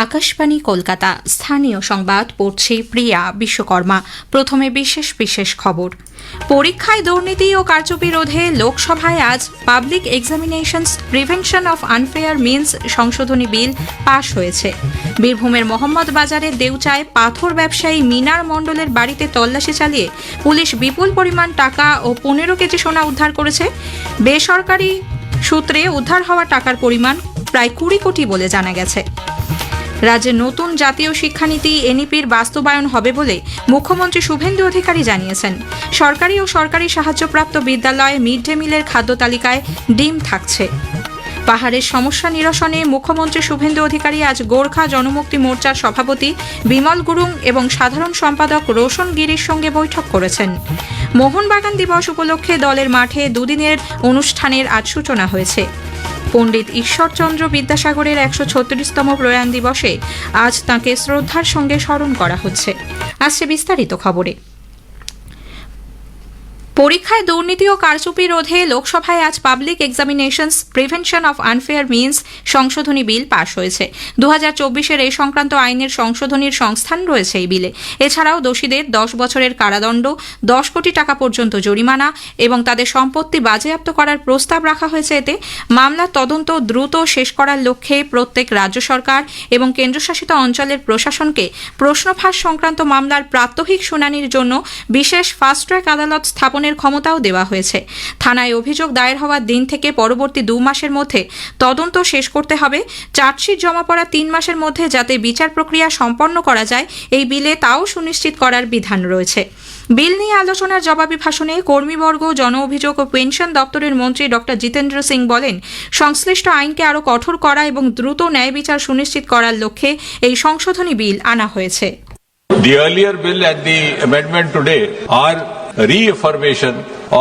আকাশবাণী কলকাতা স্থানীয় সংবাদ পড়ছে প্রিয়া বিশ্বকর্মা। প্রথমে বিশেষ বিশেষ খবর। পরীক্ষায় দুর্নীতি ও কারচুপি রোধে লোকসভায় আজ public examinations prevention of unfair means সংশোধনী বিল পাশ হয়েছে। বীরভূমের মোহাম্মদ বাজারের দেউচায় পাথর ব্যবসায়ী মিনার মণ্ডলের বাড়িতে তল্লাশি চালিয়ে পুলিশ বিপুল পরিমাণ টাকা ও 15 কেজি সোনা উদ্ধার করেছে। বেসরকারি সূত্রে উদ্ধার হওয়া টাকার পরিমাণ প্রায় 20 কোটি বলে জানা গেছে। রাজ্যে নতুন জাতীয় শিক্ষানীতি এনইপির বাস্তবায়ন হবে বলে মুখ্যমন্ত্রী শুভেন্দু অধিকারী জানিয়েছেন। সরকারি ও সরকারি সাহায্যপ্রাপ্ত বিদ্যালয়ে মিড ডে মিলের খাদ্য তালিকায় ডিম থাকছে। পাহাড়ের সমস্যা নিরসনে মুখ্যমন্ত্রী শুভেন্দু অধিকারী আজ গোর্খা জনমুক্তি মোর্চার সভাপতি বিমল গুরুং এবং সাধারণ সম্পাদক রোশন গিরির সঙ্গে বৈঠক করেছেন। মোহনবাগান দিবস উপলক্ষে দলের মাঠে দুদিনের অনুষ্ঠানের আজ সূচনা হয়েছে। পণ্ডিত ঈশ্বরচন্দ্র বিদ্যাসাগরের 136তম প্রয়াণ দিবসে আজ তাঁকে শ্রদ্ধার সঙ্গে স্মরণ করা হচ্ছে। আসছে বিস্তারিত খবরে। পরীক্ষায় দুর্নীতি ও কারচুপি রোধে লোকসভায় আজ public examinations prevention of unfair means সংশোধনী বিল পাশ হয়েছে। 2024-এর এই সংক্রান্ত আইনের সংশোধনীর সংস্থান রয়েছে এই বিলে। এছাড়াও দোষীদের 10 বছরের কারাদণ্ড, 10 কোটি টাকা পর্যন্ত জরিমানা এবং তাদের সম্পত্তি বাজেয়াপ্ত করার প্রস্তাব রাখা হয়েছে। এতে মামলার তদন্ত দ্রুত শেষ করার লক্ষ্যে প্রত্যেক রাজ্য সরকার এবং কেন্দ্রশাসিত অঞ্চলের প্রশাসনকে প্রশ্নফাঁস সংক্রান্ত মামলার প্রাত্যহিক শুনানির জন্য বিশেষ ফাস্ট ট্র্যাক আদালত স্থাপনের ক্ষমতাও দেওয়া হয়েছে। থানায় অভিযোগ দায়ের হওয়ার দিন থেকে পরবর্তী 2 মাসের মধ্যে তদন্ত শেষ করতে হবে। চার্জশিট জমা পড়া 3 মাসের মধ্যে যাতে বিচার প্রক্রিয়া সম্পন্ন করা যায় এই বিলে তাও সুনিশ্চিত করার বিধান রয়েছে। বিল নিয়ে আলোচনার জবাবি ভাষণে কর্মীবর্গ, জন অভিযোগ ও পেনশন দপ্তরের মন্ত্রী ডক্টর জিতেন্দ্র সিং বলেন, সংশ্লিষ্ট আইনকে আরও কঠোর করা এবং দ্রুত ন্যায় বিচার সুনিশ্চিত করার লক্ষ্যে এই সংশোধনী বিল আনা হয়েছে। The earlier bill and the amendment today are reaffirmation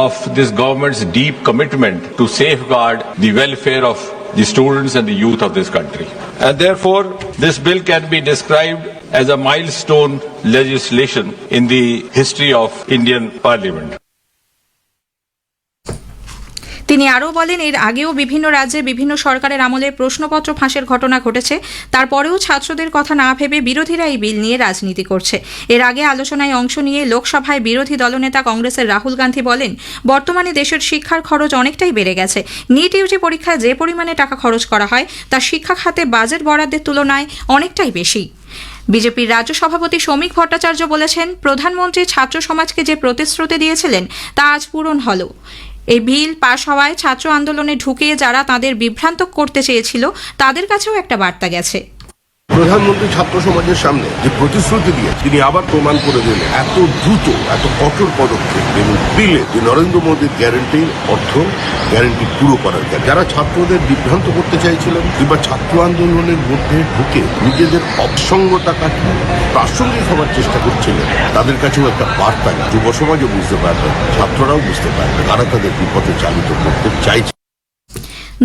of this government's deep commitment to safeguard the welfare of the students and the youth of this country. And therefore, this bill can be described as a milestone legislation in the history of Indian Parliament. তিনি আরও বলেন, এর আগেও বিভিন্ন রাজ্যে বিভিন্ন সরকারের আমলে প্রশ্নপত্র ফাঁসের ঘটনা ঘটেছে। তারপরেও ছাত্রদের কথা না ভেবে বিরোধীরা এই বিল নিয়ে রাজনীতি করছে। এর আগে আলোচনায় অংশ নিয়ে লোকসভায় বিরোধী দলনেতা কংগ্রেসের রাহুল গান্ধী বলেন, বর্তমানে দেশের শিক্ষার খরচ অনেকটাই বেড়ে গেছে। নিট ইউজি পরীক্ষায় যে পরিমাণে টাকা খরচ করা হয় তা শিক্ষা খাতে বাজেট বরাদ্দের তুলনায় অনেকটাই বেশি। বিজেপির রাজ্য সভাপতি শ্রমিক ভট্টাচার্য বলেছেন, প্রধানমন্ত্রী ছাত্র সমাজকে যে প্রতিশ্রুতি দিয়েছিলেন তা আজ পূরণ হলো। এই বিল পাশ হওয়ায় ছাত্র আন্দোলনে ঢুকে যারা তাদের বিভ্রান্ত করতে চেয়েছিল তাদের কাছেও একটা বার্তা গেছে। প্রধানমন্ত্রী ছাত্র সমাজের সামনে যে প্রতিশ্রুতি দিয়ে তিনি আবার প্রমাণ করে দিলেন এত দ্রুত, এত কঠোর পদক্ষেপ এবং বিলে যে নরেন্দ্র মোদীর গ্যারেন্টির অর্থ গ্যারেন্টি পুরো করার গ্যারেন্টি। যারা ছাত্রদের বিভ্রান্ত করতে চাইছিলেন কিংবা ছাত্র আন্দোলনের মধ্যে ঢুকে নিজেদের অপসঙ্গতা কাটিয়ে প্রাসঙ্গিক হওয়ার চেষ্টা করছিলেন, তাদের কাছেও একটা বার্তা। যুব সমাজও বুঝতে পারবে, ছাত্ররাও বুঝতে পারবে তারা তাদের বিপথে চালিত করতে চাইছে।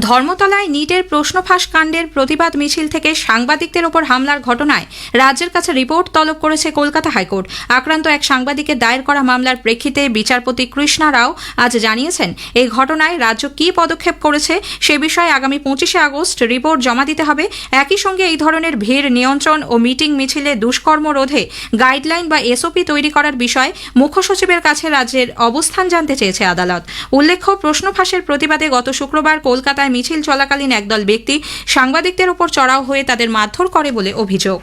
ধর্মতলায় নিটের প্রশ্নফাঁস কাণ্ডের প্রতিবাদ মিছিল থেকে সাংবাদিকদের ওপর হামলার ঘটনায় রাজ্যের কাছে রিপোর্ট তলব করেছে কলকাতা হাইকোর্ট। আক্রান্ত এক সাংবাদিকের দায়ের করা মামলার প্রেক্ষিতে বিচারপতি কৃষ্ণা রাও আজ জানিয়েছেন, এই ঘটনায় রাজ্য কী পদক্ষেপ করেছে সে বিষয়ে আগামী 25শে আগস্ট রিপোর্ট জমা দিতে হবে। একই সঙ্গে এই ধরনের ভিড় নিয়ন্ত্রণ ও মিটিং মিছিলে দুষ্কর্ম রোধে গাইডলাইন বা এসওপি তৈরি করার বিষয়ে মুখ্য সচিবের কাছে রাজ্যের অবস্থান জানতে চেয়েছে আদালত। উল্লেখ্য, প্রশ্নফাঁসের প্রতিবাদে গত শুক্রবার কলকাতায় মিছিল চলাকালীন একদল ব্যক্তি সাংবাদিকদের উপর চড়াও হয়ে তাদের মারধর করে বলে অভিযোগ।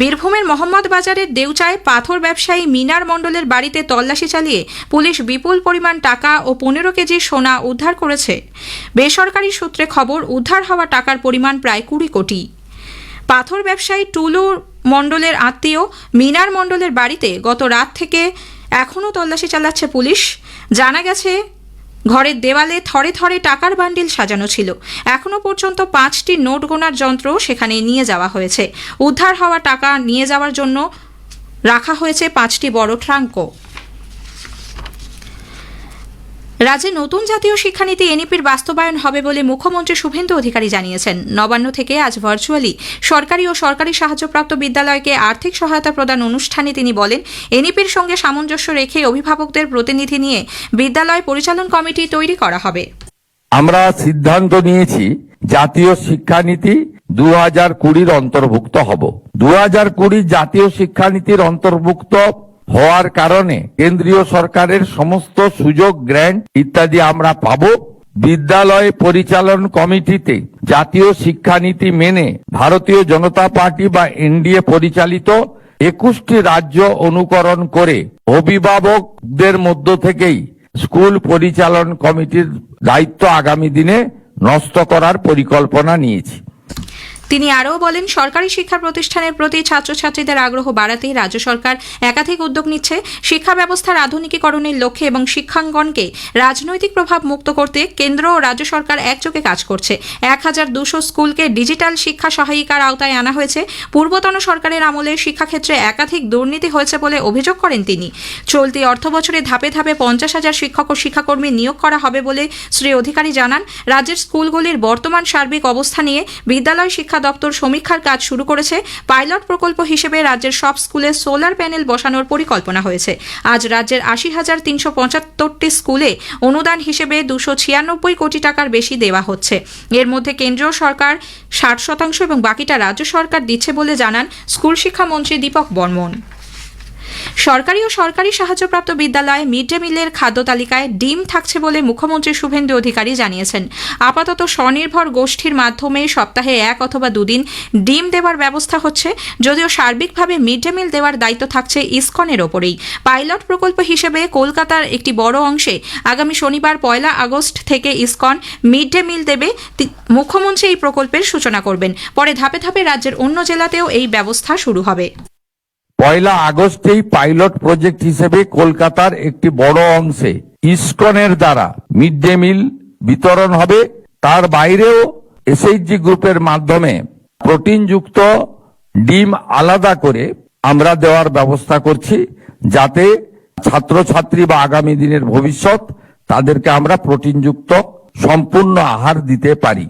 বীরভূমের মোহাম্মদ বাজারের দেউচায় পাথর ব্যবসায়ী মিনার মণ্ডলের বাড়িতে তল্লাশি চালিয়ে পুলিশ বিপুল পরিমাণ টাকা ও 15 কেজি সোনা উদ্ধার করেছে। বেসরকারি সূত্রে খবর, উদ্ধার হওয়া টাকার পরিমাণ প্রায় 20 কোটি। পাথর ব্যবসায়ী টুলু মণ্ডলের আত্মীয় মিনার মণ্ডলের বাড়িতে গত রাত থেকে এখনও তল্লাশি চালাচ্ছে পুলিশ। জানা গেছে, ঘরের দেওয়ালে থরে থরে টাকার বান্ডিল সাজানো ছিল। এখনো পর্যন্ত 5টি নোট গোনার যন্ত্র সেখানে নিয়ে যাওয়া হয়েছে। উদ্ধার হওয়া টাকা নিয়ে যাওয়ার জন্য রাখা হয়েছে 5টি বড় ট্রাঙ্কও। রাজ্যে নতুন জাতীয় শিক্ষানীতি এনইপির বাস্তবায়ন হবে বলে মুখ্যমন্ত্রী শুভেন্দু অধিকারী জানিয়েছেন। নবান্ন থেকে আজ ভার্চুয়ালি সরকারি ও সরকারি সাহায্যপ্রাপ্ত বিদ্যালয়কে আর্থিক সহায়তা প্রদান অনুষ্ঠানে তিনি বলেন, এনইপির সঙ্গে সামঞ্জস্য রেখে অভিভাবকদের প্রতিনিধি নিয়ে বিদ্যালয় পরিচালন কমিটি তৈরি করা হবে। আমরা সিদ্ধান্ত নিয়েছি জাতীয় শিক্ষানীতি 2020 অন্তর্ভুক্ত হব। 2020 জাতীয় শিক্ষানীতির অন্তর্ভুক্ত হওয়ার কারণে কেন্দ্রীয় সরকারের সমস্ত সুযোগ, গ্র্যান্ট ইত্যাদি আমরা পাবো। বিদ্যালয় পরিচালন কমিটিতে জাতীয় শিক্ষানীতি মেনে ভারতীয় জনতা পার্টি বা এনডিএ পরিচালিত 21টি রাজ্য অনুকরণ করে অভিভাবকদের মধ্য থেকেই স্কুল পরিচালন কমিটির দায়িত্ব আগামী দিনে নষ্ট করার পরিকল্পনা নিয়েছি। তিনি আরও বলেন, সরকারি শিক্ষা প্রতিষ্ঠানের প্রতি ছাত্রছাত্রীদের আগ্রহ বাড়াতে রাজ্য সরকার একাধিক উদ্যোগ নিচ্ছে। শিক্ষা ব্যবস্থার আধুনিকীকরণের লক্ষ্যে এবং শিক্ষাঙ্গনকে রাজনৈতিক প্রভাব মুক্ত করতে কেন্দ্র ও রাজ্য সরকার একযোগে কাজ করছে। 1200 স্কুলকে ডিজিটাল শিক্ষা সহায়িকার আওতায় আনা হয়েছে। পূর্বতন সরকারের আমলে শিক্ষাক্ষেত্রে একাধিক দুর্নীতি হয়েছে বলে অভিযোগ করেন তিনি। চলতি অর্থবছরে ধাপে ধাপে 50,000 শিক্ষক ও শিক্ষাকর্মী নিয়োগ করা হবে বলে শ্রী অধিকারী জানান। রাজ্যের স্কুলগুলির বর্তমান সার্বিক অবস্থা নিয়ে বিদ্যালয় শিক্ষা দপ্তর সমীক্ষার কাজ শুরু করেছে। পাইলট প্রকল্প হিসেবে রাজ্যের সব স্কুলে সোলার প্যানেল বসানোর পরিকল্পনা হয়েছে। আজ রাজ্যের 80,375টি স্কুলে অনুদান হিসেবে 296 কোটি টাকার বেশি দেওয়া হচ্ছে। এর মধ্যে কেন্দ্রীয় সরকার 60% এবং বাকিটা রাজ্য সরকার দিচ্ছে বলে জানান স্কুল শিক্ষামন্ত্রী দীপক বর্মন। সরকারি ও সরকারি সাহায্যপ্রাপ্ত বিদ্যালয়ে মিড ডে মিলের খাদ্য তালিকায় ডিম থাকছে বলে মুখ্যমন্ত্রী শুভেন্দু অধিকারী জানিয়েছেন। আপাতত স্বনির্ভর গোষ্ঠীর মাধ্যমে সপ্তাহে 1 অথবা 2 দিন ডিম দেওয়ার ব্যবস্থা হচ্ছে, যদিও সার্বিকভাবে মিড ডে মিল দেওয়ার দায়িত্ব থাকছে ইসকনের ওপরেই। পাইলট প্রকল্প হিসেবে কলকাতার একটি বড় অংশে আগামী শনিবার 1 আগস্ট থেকে ইসকন মিড ডে মিল দেবে। মুখ্যমন্ত্রী এই প্রকল্পের সূচনা করবেন। পরে ধাপে ধাপে রাজ্যের অন্য জেলাতেও এই ব্যবস্থা শুরু হবে। 1 আগস্টেই পাইলট প্রজেক্ট হিসেবে কলকাতার একটি বড় অংশে ইসকনের দ্বারা মিড ডে মিল বিতরণ হবে। তার বাইরেও এসএইচজি গ্রুপের মাধ্যমে প্রোটিনযুক্ত ডিম আলাদা করে আমরা দেওয়ার ব্যবস্থা করছি, যাতে ছাত্রছাত্রী বা আগামী দিনের ভবিষ্যৎ তাদেরকে আমরা প্রোটিনযুক্ত সম্পূর্ণ আহার দিতে পারি।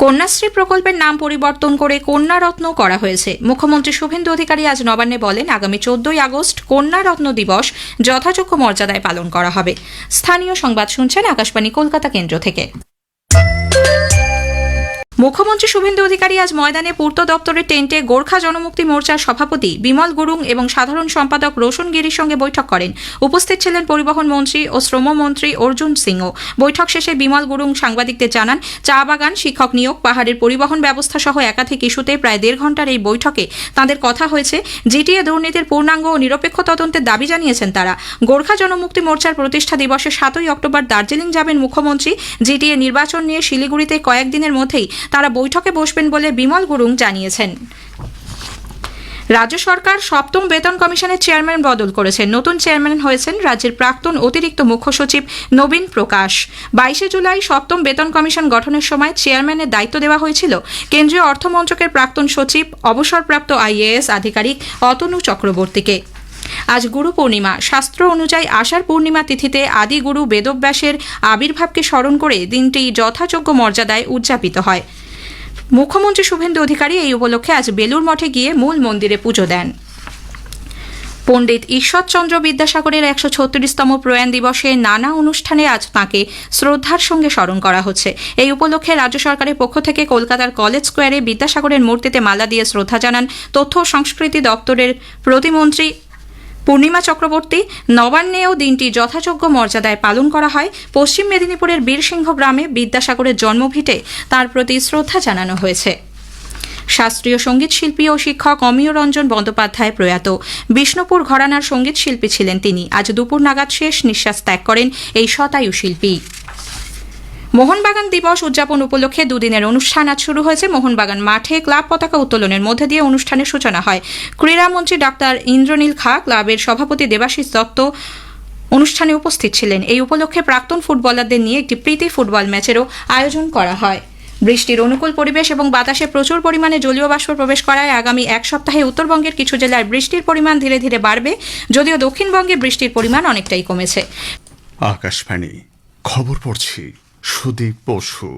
কন্যাশ্রী প্রকল্পের নাম পরিবর্তন করে কন্যারত্ন করা হয়েছে। মুখ্যমন্ত্রী শুভেন্দু অধিকারী আজ নবান্নে বলেন, আগামী 14 আগস্ট কন্যারত্ন দিবস যথাযোগ্য মর্যাদায় পালন করা হবে। স্থানীয় সংবাদ শুনছেন আকাশবাণী কলকাতা কেন্দ্র থেকে। মুখ্যমন্ত্রী শুভেন্দু অধিকারী আজ ময়দানে পূর্ত দপ্তরের টেন্টে গোর্খা জনমুক্তি মোর্চার সভাপতি বিমল গুরুং এবং সাধারণ সম্পাদক রোশন গিরির সঙ্গে বৈঠক করেন। উপস্থিত ছিলেন পরিবহন মন্ত্রী ও শ্রমমন্ত্রী অর্জুন সিংও। বৈঠক শেষে বিমল গুরুং সাংবাদিকদের জানান, চা বাগান, শিক্ষক নিয়োগ, পাহাড়ের পরিবহন ব্যবস্থা সহ একাধিক ইস্যুতে প্রায় 1.5 ঘণ্টার এই বৈঠকে তাঁদের কথা হয়েছে। জিটিএ দুর্নীতির পূর্ণাঙ্গ ও নিরপেক্ষ তদন্তের দাবি জানিয়েছেন তারা। গোর্খা জনমুক্তি মোর্চার প্রতিষ্ঠা দিবসে 7 অক্টোবর দার্জিলিং যাবেন মুখ্যমন্ত্রী। জিটিএ নির্বাচন নিয়ে শিলিগুড়িতে কয়েকদিনের মধ্যেই তারা বৈঠকে বসবেন বলে বিমল গুরুং জানিয়েছেন। রাজ্য সরকার 7ম বেতন কমিশনের চেয়ারম্যান বদল করেছেন। নতুন চেয়ারম্যান হয়েছেন রাজ্যের প্রাক্তন অতিরিক্ত মুখ্য সচিব নবীন প্রকাশ। 22 জুলাই 7ম বেতন কমিশন গঠনের সময় চেয়ারম্যানের দায়িত্ব দেওয়া হয়েছিল কেন্দ্রীয় অর্থমন্ত্রকের প্রাক্তন সচিব অবসরপ্রাপ্ত আইএএস আধিকারিক অতনু চক্রবর্তীকে। আজ গুরু পূর্ণিমা। শাস্ত্র অনুযায়ী আষাঢ় পূর্ণিমা তিথিতে আদি গুরু বেদব্যাসের আবির্ভাবকে স্মরণ করে দিনটি যথাযোগ্য মর্যাদায় উদযাপিত হয়। মুখ্যমন্ত্রী শুভেন্দু অধিকারী এই উপলক্ষে আজ বেলুর মঠে গিয়ে মূল মন্দিরে পুজো দেন। পণ্ডিত ঈশ্বরচন্দ্র বিদ্যাসাগরের 136তম প্রয়াণ দিবসে নানা অনুষ্ঠানে আজ তাঁকে শ্রদ্ধার সঙ্গে স্মরণ করা হচ্ছে। এই উপলক্ষে রাজ্য সরকারের পক্ষ থেকে কলকাতার কলেজ স্কোয়ারে বিদ্যাসাগরের মূর্তিতে মালা দিয়ে শ্রদ্ধা জানান তথ্য ও সংস্কৃতি দপ্তরের প্রতিমন্ত্রী পূর্ণিমা চক্রবর্তী। নবান্নেও দিনটি যথাযোগ্য মর্যাদায় পালন করা হয়। পশ্চিম মেদিনীপুরের বীরসিংহ গ্রামে বিদ্যাসাগরের জন্মভিটে তাঁর প্রতি শ্রদ্ধা জানানো হয়েছে। শাস্ত্রীয় সঙ্গীত শিল্পী ও শিক্ষক অমিয় রঞ্জন বন্দ্যোপাধ্যায় প্রয়াত। বিষ্ণুপুর ঘরানার সঙ্গীত শিল্পী ছিলেন তিনি। আজ দুপুর নাগাদ শেষ নিঃশ্বাস ত্যাগ করেন এই শতায়ু শিল্পী। মোহনবাগান দিবস উদযাপন উপলক্ষে 2 দিনের অনুষ্ঠান আজ শুরু হয়েছে। মোহনবাগান মাঠে ক্লাব পতাকা উত্তোলনের মধ্যে দিয়ে অনুষ্ঠানের সূচনা হয়। ক্রীড়ামন্ত্রী ডাক্তার ইন্দ্রনীল খা, ক্লাবের সভাপতি দেবাশিস দত্ত অনুষ্ঠানে উপস্থিত ছিলেন। এই উপলক্ষে প্রাক্তন ফুটবলারদের নিয়ে একটি প্রীতি ফুটবল ম্যাচেরও আয়োজন করা হয়। বৃষ্টির অনুকূল পরিবেশ এবং বাতাসে প্রচুর পরিমাণে জলীয় বাষ্প প্রবেশ করায় আগামী 1 সপ্তাহে উত্তরবঙ্গের কিছু জেলায় বৃষ্টির পরিমাণ ধীরে ধীরে বাড়বে, যদিও দক্ষিণবঙ্গে বৃষ্টির পরিমাণ অনেকটাই কমেছে। আকাশবাণী খবর পড়ছি সুদীপ বসু।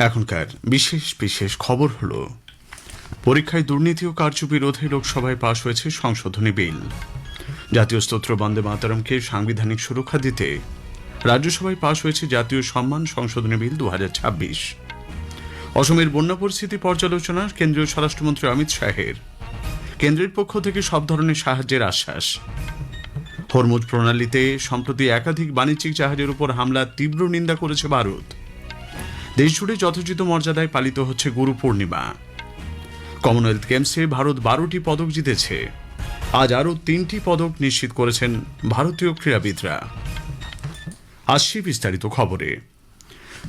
এখনকার বিশেষ বিশেষ খবর হলো, পরীক্ষায় দুর্নীতি ও কার্যবিরোধে লোকসভায় পাশ হয়েছে সংশোধনী বিল। জাতীয় স্তোত্র বন্দে মাতরমকে সাংবিধানিক সুরক্ষা দিতে রাজ্যসভায় পাশ হয়েছে জাতীয় সম্মান সংশোধনী বিল 2026। অসমের বন্যা পরিস্থিতি পর্যালোচনা কেন্দ্রীয় স্বরাষ্ট্রমন্ত্রী অমিত শাহের কেন্দ্রের পক্ষ থেকে সব ধরনের সাহায্যের আশ্বাস। হরমুজ প্রণালীতে সম্প্রতি একাধিক বাণিজ্যিক জাহাজের উপর হামলার তীব্র নিন্দা করেছে ভারত। দেশজুড়ে যথোচিত মর্যাদায় পালিত হচ্ছে গুরু পূর্ণিমা। কমনওয়েলথ গেমসে ভারত 12টি পদক জিতেছে। আজ আরও 3টি পদক নিশ্চিত করেছেন ভারতীয় ক্রীড়াবিদরা। আসছি বিস্তারিত খবরে।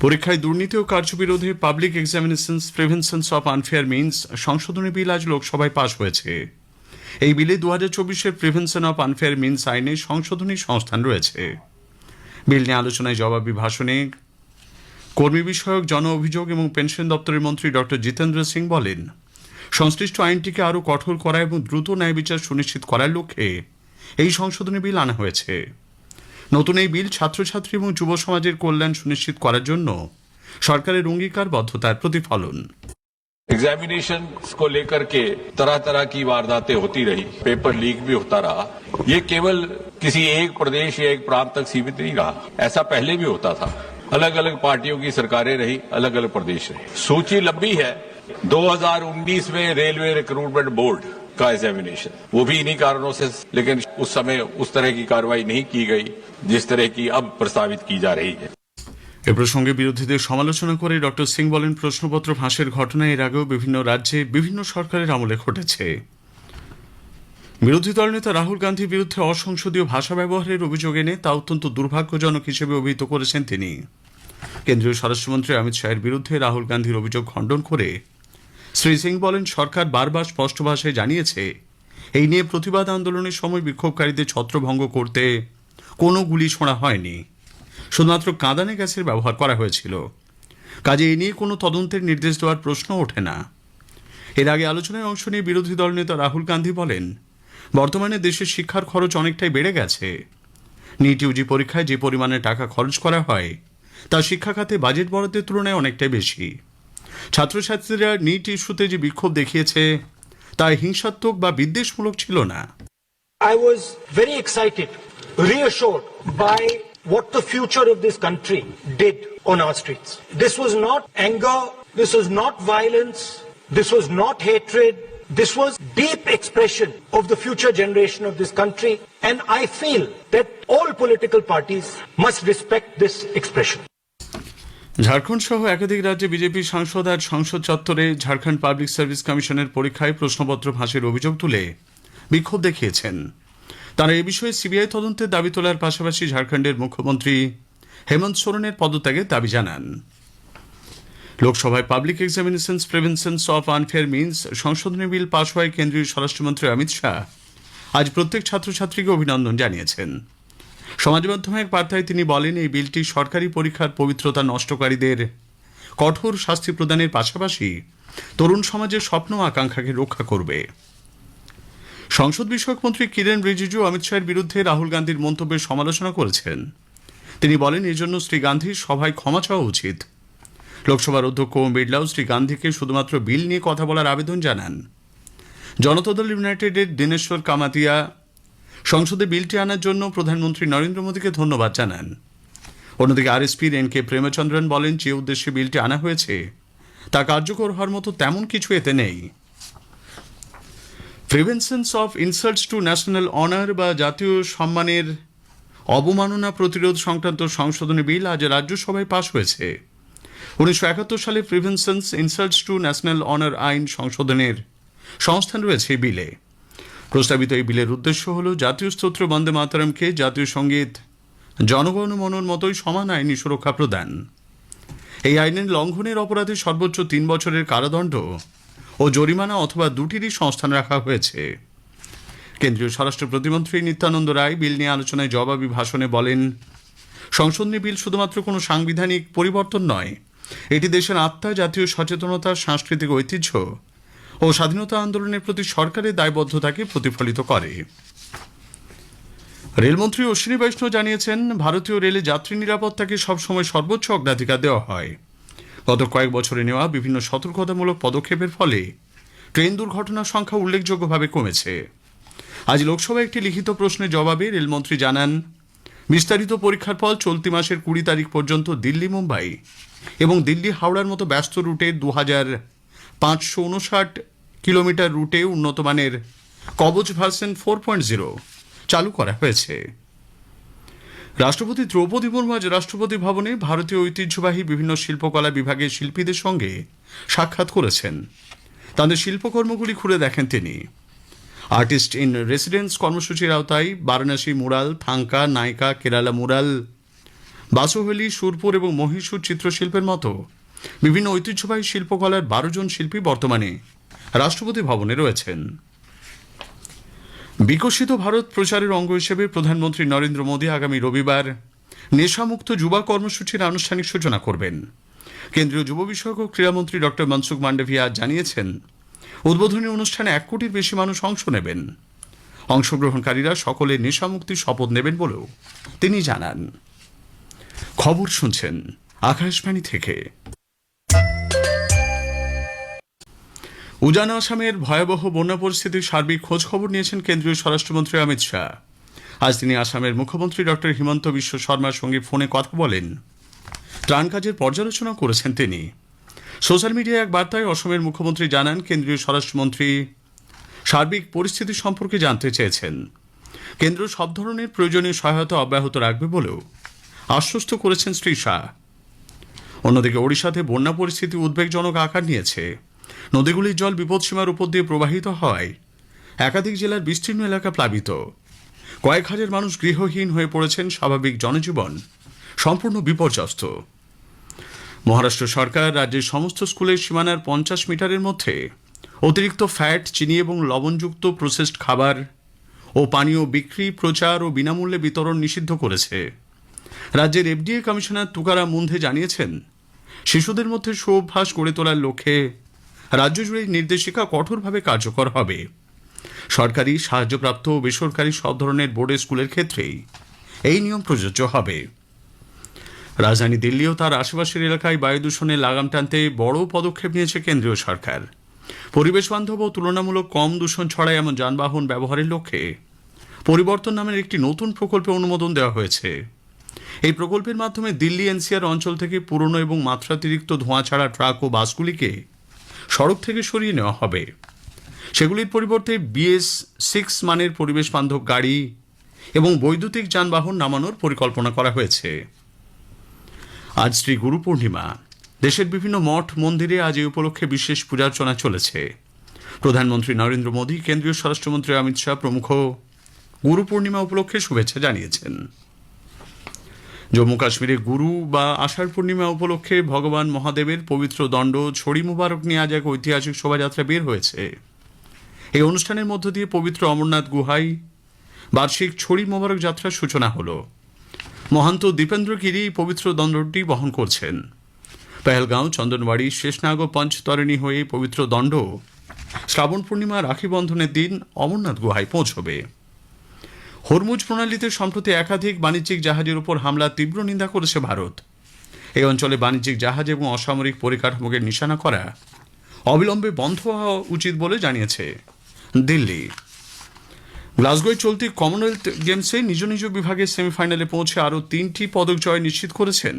পরীক্ষায় দুর্নীতি ও কার্যবিরোধে public examinations prevention of unfair means সংশোধনী বিল আজ লোকসভায় পাশ হয়েছে। এই বিলে 2024-এর প্রিভেনশন অফ আনফেয়ার মিনস আইনে সংশোধনীর সংস্থান রয়েছে। বিল নিয়ে আলোচনায় জবাবি ভাষণে কর্মী বিষয়ক জন অভিযোগ এবং পেনশন দপ্তরের মন্ত্রী ডক্টর জিতেন্দ্র সিং বলেন, সংশ্লিষ্ট আইনটিকে আরও কঠোর করা এবং দ্রুত ন্যায় বিচার সুনিশ্চিত করার লক্ষ্যে এই সংশোধনী বিল আনা হয়েছে। নতুন এই বিল ছাত্রছাত্রী এবং যুব সমাজের কল্যাণ সুনিশ্চিত করার জন্য সরকারের অঙ্গীকারবদ্ধতার প্রতিফলন। एग्जामिनेशन को लेकर के तरह तरह की वारदातें होती रही, पेपर लीक भी होता रहा। ये केवल किसी एक प्रदेश या एक प्रांत तक सीमित नहीं रहा, ऐसा पहले भी होता था। अलग अलग पार्टियों की सरकारें रही, अलग अलग प्रदेश रहे। सूची लंबी है। 2019 में रेलवे रिक्रूटमेंट बोर्ड का एग्जामिनेशन, वो भी इन्हीं कारणों से, लेकिन उस समय उस तरह की कार्रवाई नहीं की गई जिस तरह की अब प्रस्तावित की जा रही है। এ প্রসঙ্গে বিরোধীদের সমালোচনা করে ডক্টর সিং বলেন, প্রশ্নপত্র ফাঁসের ঘটনা এর আগেও বিভিন্ন রাজ্যে বিভিন্ন সরকারের আমলে ঘটেছে। বিরোধী দলনেতা রাহুল গান্ধীর বিরুদ্ধে অসংসদীয় ভাষা ব্যবহারের অভিযোগ এনে তা অত্যন্ত দুর্ভাগ্যজনক হিসেবে অভিহিত করেছেন তিনি। কেন্দ্রীয় স্বরাষ্ট্রমন্ত্রী অমিত শাহের বিরুদ্ধে রাহুল গান্ধীর অভিযোগ খণ্ডন করে শ্রী সিং বলেন, সরকার বারবার স্পষ্ট ভাষায় জানিয়েছে এই নিয়ে প্রতিবাদ আন্দোলনের সময় বিক্ষোভকারীদের ছত্রভঙ্গ করতে কোনো গুলি ছোঁড়া হয়নি, শুধুমাত্র কাঁদানে গ্যাসের ব্যবহার করা হয়েছিল। কাজে এ নিয়ে কোনো তদন্তের নির্দেশ দেওয়ার প্রশ্ন ওঠে না। এর আগে আলোচনায় অংশ নিয়ে বিরোধী দলনেতা রাহুল গান্ধী বলেন, বর্তমানে দেশের শিক্ষার খরচ অনেকটাই বেড়ে গেছে। নিট ইউজি পরীক্ষায় যে পরিমাণে টাকা খরচ করা হয় তা শিক্ষা খাতে বাজেট বরাদ্দের তুলনায় অনেকটাই বেশি। ছাত্রছাত্রীরা নিট ইস্যুতে যে বিক্ষোভ দেখিয়েছে তা হিংসাত্মক বা বিদ্বেষমূলক ছিল না। I was very excited, reassured by what the future of this country did on our streets. This was not anger, this was not violence, this was not hatred, this was deep expression of the future generation of this country, and I feel that all political parties must respect this expression. Jharkhand সহ একাধিক রাজ্যে BJP সাংসদ আর সংসদ চত্বরে Jharkhand public service কমিশনের পরীক্ষায় প্রশ্নপত্র ফাঁসের অভিযোগ তুলে বিক্ষোভ দেখিয়েছেন। তারা এ বিষয়ে সিবিআই তদন্তের দাবি তোলার পাশাপাশি ঝাড়খণ্ডের মুখ্যমন্ত্রী হেমন্ত সোরেনের পদত্যাগের দাবি জানান। লোকসভায় public examinations prevention of unfair means সংশোধনী বিল পাশ হওয়ায় কেন্দ্রীয় স্বরাষ্ট্রমন্ত্রী অমিত শাহ আজ প্রত্যেক ছাত্রছাত্রীকে অভিনন্দন জানিয়েছেন। সমাজ মাধ্যমে এক বার্তায় তিনি বলেন, এই বিলটি সরকারি পরীক্ষার পবিত্রতা নষ্টকারীদের কঠোর শাস্তি প্রদানের পাশাপাশি তরুণ সমাজের স্বপ্ন আকাঙ্ক্ষাকে রক্ষা করবে। সংসদ বিষয়ক মন্ত্রী কিরেন রিজিজু অমিত শাহের বিরুদ্ধে রাহুল গান্ধীর মন্তব্যের সমালোচনা করেছেন। তিনি বলেন, এই জন্য শ্রী গান্ধীর সভায় ক্ষমা চাওয়া উচিত। লোকসভার অধ্যক্ষ ওম বিড়লাও শ্রী গান্ধীকে শুধুমাত্র বিল নিয়ে কথা বলার আবেদন জানান। জনতা দল ইউনাইটেডের দিনেশ্বর কামাতিয়া সংসদে বিলটি আনার জন্য প্রধানমন্ত্রী নরেন্দ্র মোদীকে ধন্যবাদ জানান। অন্যদিকে আরএসপির এন কে প্রেমচন্দ্রন বলেন, যে উদ্দেশ্যে বিলটি আনা হয়েছে তা কার্যকর হওয়ার মতো তেমন কিছু এতে নেই। Prevention of insults to national honour বা জাতীয় সম্মানের অবমাননা প্রতিরোধ সংক্রান্ত সংশোধনী বিল আজ রাজ্যসভায় পাশ হয়েছে। 1971 সালে prevention insults to national honour আইন সংশোধনের সংস্থান রয়েছে এই বিলে। প্রস্তাবিত এই বিলের উদ্দেশ্য হল জাতীয় স্তোত্র বন্দে মাতরমকে জাতীয় সঙ্গীত জনগণ মনর মতোই সমান আইনি সুরক্ষা প্রদান। এই আইনের লঙ্ঘনের অপরাধে সর্বোচ্চ 3 বছরের কারাদণ্ড ও জরিমানা অথবা দুটিরই সংস্থান রাখা হয়েছে। কেন্দ্রীয় স্বরাষ্ট্র প্রতিমন্ত্রী নিত্যানন্দ রায় বিল নিয়ে আলোচনায় জবাবি ভাষণে বলেন, সংশোধনী বিল শুধুমাত্র কোনো সাংবিধানিক পরিবর্তন নয়, এটি দেশের আত্মা, জাতীয় সচেতনতা, সাংস্কৃতিক ঐতিহ্য ও স্বাধীনতা আন্দোলনের প্রতি সরকারের দায়বদ্ধতাকে প্রতিফলিত করে। রেলমন্ত্রী অশ্বিনী বৈষ্ণব জানিয়েছেন, ভারতীয় রেলে যাত্রী নিরাপত্তাকে সবসময় সর্বোচ্চ অগ্রাধিকার দেওয়া হয়। গত কয়েক বছরে নেওয়া বিভিন্ন সতর্কতামূলক পদক্ষেপের ফলে ট্রেন দুর্ঘটনার সংখ্যা উল্লেখযোগ্যভাবে কমেছে। আজ লোকসভায় একটি লিখিত প্রশ্নের জবাবে রেলমন্ত্রী জানান, বিস্তারিত পরীক্ষার ফল চলতি মাসের 20 তারিখ পর্যন্ত দিল্লি মুম্বাই এবং দিল্লি হাওড়ার মতো ব্যস্ত রুটে 2559 কিলোমিটার রুটে উন্নত মানের কবচ ভার্সন 4.0 চালু করা হয়েছে। রাষ্ট্রপতি দ্রৌপদী মুর্মু আজ রাষ্ট্রপতি ভবনে ভারতীয় ঐতিহ্যবাহী বিভিন্ন শিল্পকলা বিভাগের শিল্পীদের সঙ্গে সাক্ষাৎ করেছেন। তাদের শিল্পকর্মগুলি ঘুরে দেখেন তিনি। আর্টিস্ট ইন রেসিডেন্স কর্মসূচির আওতায় বারাণসী মুরাল, থাঙ্কা, নাইকা, কেরালা মুরাল, বাসোহলি, সুরপুর এবং মহীশূর চিত্রশিল্পের মতো বিভিন্ন ঐতিহ্যবাহী শিল্পকলার 12 জন শিল্পী বর্তমানে রাষ্ট্রপতি ভবনে রয়েছেন। বিকশিত ভারত প্রচারের অঙ্গ হিসেবে প্রধানমন্ত্রী নরেন্দ্র মোদী আগামী রবিবার নেশামুক্ত যুবা কর্মসূচির আনুষ্ঠানিক সূচনা করবেন। কেন্দ্রীয় যুব বিষয়ক ও ক্রীড়ামন্ত্রী ডক্টর মনসুখ মান্ডভিয়া জানিয়েছেন, উদ্বোধনী অনুষ্ঠানে 1 কোটির বেশি মানুষ অংশ নেবেন। অংশগ্রহণকারীরা সকলে নেশামুক্তির শপথ নেবেন বলেও তিনি জানান। খবর শুনছেন আকাশবাণী থেকে। উজান আসামের ভয়াবহ বন্যা পরিস্থিতির সার্বিক খোঁজ খবর নিয়েছেন কেন্দ্রীয় স্বরাষ্ট্রমন্ত্রী অমিত শাহ। আজ তিনি আসামের মুখ্যমন্ত্রী ডক্টর হিমন্ত বিশ্ব শর্মার সঙ্গে ফোনে কথা বলেন। ত্রাণ কাজের পর্যালোচনা করেছেন তিনি। সোশ্যাল মিডিয়ায় এক বার্তায় অসমের মুখ্যমন্ত্রী জানান, কেন্দ্রীয় স্বরাষ্ট্রমন্ত্রী সার্বিক পরিস্থিতি সম্পর্কে জানতে চেয়েছেন। কেন্দ্র সব ধরনের প্রয়োজনীয় সহায়তা অব্যাহত রাখবে বলেও আশ্বস্ত করেছেন শ্রী শাহ। অন্যদিকে ওড়িশাতে বন্যা পরিস্থিতি উদ্বেগজনক আকার নিয়েছে। নদীগুলির জল বিপদসীমার উপর দিয়ে প্রবাহিত হওয়ায় একাধিক জেলার বিস্তীর্ণ এলাকা প্লাবিত। কয়েক হাজার মানুষ গৃহহীন হয়ে পড়েছেন। স্বাভাবিক জনজীবন সম্পূর্ণ বিপর্যস্ত। মহারাষ্ট্র সরকার রাজ্যের সমস্ত স্কুলের সীমানার 50 মিটারের মধ্যে অতিরিক্ত ফ্যাট, চিনি এবং লবণযুক্ত প্রসেসড খাবার ও পানীয় বিক্রি, প্রচার ও বিনামূল্যে বিতরণ নিষিদ্ধ করেছে। রাজ্যের এফডিএ কমিশনার তুকারাম মুন্ধে জানিয়েছেন, শিশুদের মধ্যে সুঅভ্যাস গড়ে তোলার লক্ষ্যে রাজ্য জুড়ে নির্দেশিকা কঠোরভাবে কার্যকর হবে। সরকারি, সাহায্যপ্রাপ্ত ও বেসরকারি সব ধরনের বোর্ডের স্কুলের ক্ষেত্রেই এই নিয়ম প্রযোজ্য হবে। রাজধানী দিল্লি ও তার আশেপাশের এলাকায় বায়ু দূষণের লাগাম টানতে বড় পদক্ষেপ নিয়েছে কেন্দ্রীয় সরকার। পরিবেশ বান্ধব ও তুলনামূলক কম দূষণ ছড়ায় এমন যানবাহন ব্যবহারের লক্ষ্যে পরিবর্তন নামের একটি নতুন প্রকল্পে অনুমোদন দেওয়া হয়েছে। এই প্রকল্পের মাধ্যমে দিল্লি এনসিআর অঞ্চল থেকে পুরনো এবং মাত্রাতিরিক্ত ধোঁয়া ছাড়া ট্রাক ও বাসগুলিকে সড়ক থেকে সরিয়ে নেওয়া হবে। সেগুলির পরিবর্তে BS6 মানের পরিবেশ বান্ধব গাড়ি এবং বৈদ্যুতিক যানবাহন নামানোর পরিকল্পনা করা হয়েছে। আজ শ্রী গুরু পূর্ণিমা। দেশের বিভিন্ন মঠ মন্দিরে আজ এই উপলক্ষে বিশেষ পূজার্চনা চলেছে। প্রধানমন্ত্রী নরেন্দ্র মোদী, কেন্দ্রীয় স্বরাষ্ট্রমন্ত্রী অমিত শাহ প্রমুখ গুরু পূর্ণিমা উপলক্ষে শুভেচ্ছা জানিয়েছেন। জম্মু কাশ্মীরে গুরু বা আষাঢ় পূর্ণিমা উপলক্ষে ভগবান মহাদেবের পবিত্র দণ্ড ছড়ি মুবারক নিয়ে আজ এক ঐতিহাসিক শোভাযাত্রা বের হয়েছে। এই অনুষ্ঠানের মধ্য দিয়ে পবিত্র অমরনাথ গুহায় বার্ষিক ছড়ি মুবারক যাত্রার সূচনা হল। মহান্ত দীপেন্দ্র গিরি পবিত্র দণ্ডটি বহন করছেন। পেহেলগাঁও, চন্দনবাড়ি, শেষনাগ ও পঞ্চতরণী হয়ে পবিত্র দণ্ড শ্রাবণ পূর্ণিমা রাখি বন্ধনের দিন অমরনাথ গুহায় পৌঁছবে। হরমুজ প্রণালীতে সম্প্রতি একাধিক বাণিজ্যিক জাহাজের উপর হামলার তীব্র নিন্দা করেছে ভারত। এই অঞ্চলে বাণিজ্যিক জাহাজ এবং অসামরিক পরিকাঠামোকে নিশানা করা অবিলম্বে বন্ধ হওয়া উচিত বলে জানিয়েছে দিল্লি। গ্লাসগোয় চলতি কমনওয়েলথ গেমসে নিজ নিজ বিভাগের সেমিফাইনালে পৌঁছে আরও 3টি পদক জয় নিশ্চিত করেছেন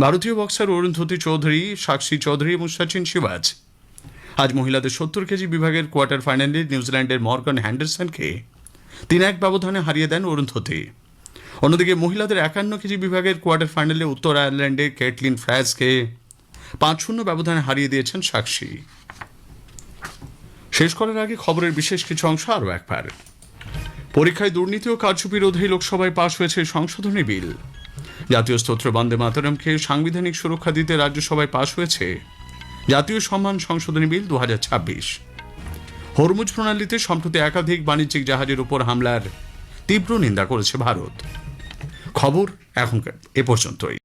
ভারতীয় বক্সার অরুন্ধতী চৌধুরী, সাক্ষী চৌধুরী এবং সচিন শিবাজ। আজ মহিলাদের 70 কেজি বিভাগের কোয়ার্টার ফাইনালে নিউজিল্যান্ডের মর্গান হ্যান্ডারসনকে 3-1 ব্যবধানে হারিয়ে দেন অরুন্ধতী। অন্যদিকে মহিলাদের 51 কেজি বিভাগের কোয়ার্টার ফাইনালে উত্তর আয়ারল্যান্ডের কেটলিন ফ্রায়াজকে 5-0 ব্যবধানে হারিয়ে দিয়েছেন সাক্ষী। শেষ করার আগে খবরের বিশেষ কিছু অংশ আরও একবার। পরীক্ষায় দুর্নীতি ও কারচুপি রোধে লোকসভায় পাশ হয়েছে সংশোধনী বিল। জাতীয় স্তোত্র বন্দে মাতরমকে সাংবিধানিক সুরক্ষা দিতে রাজ্যসভায় পাশ হয়েছে জাতীয় সম্মান সংশোধনী বিল 2026। হরমুজ প্রণালীতে সম্প্রতি একাধিক বাণিজ্যিক জাহাজের উপর হামলার তীব্র নিন্দা করেছে ভারত। খবর এখনকার এ পর্যন্তই।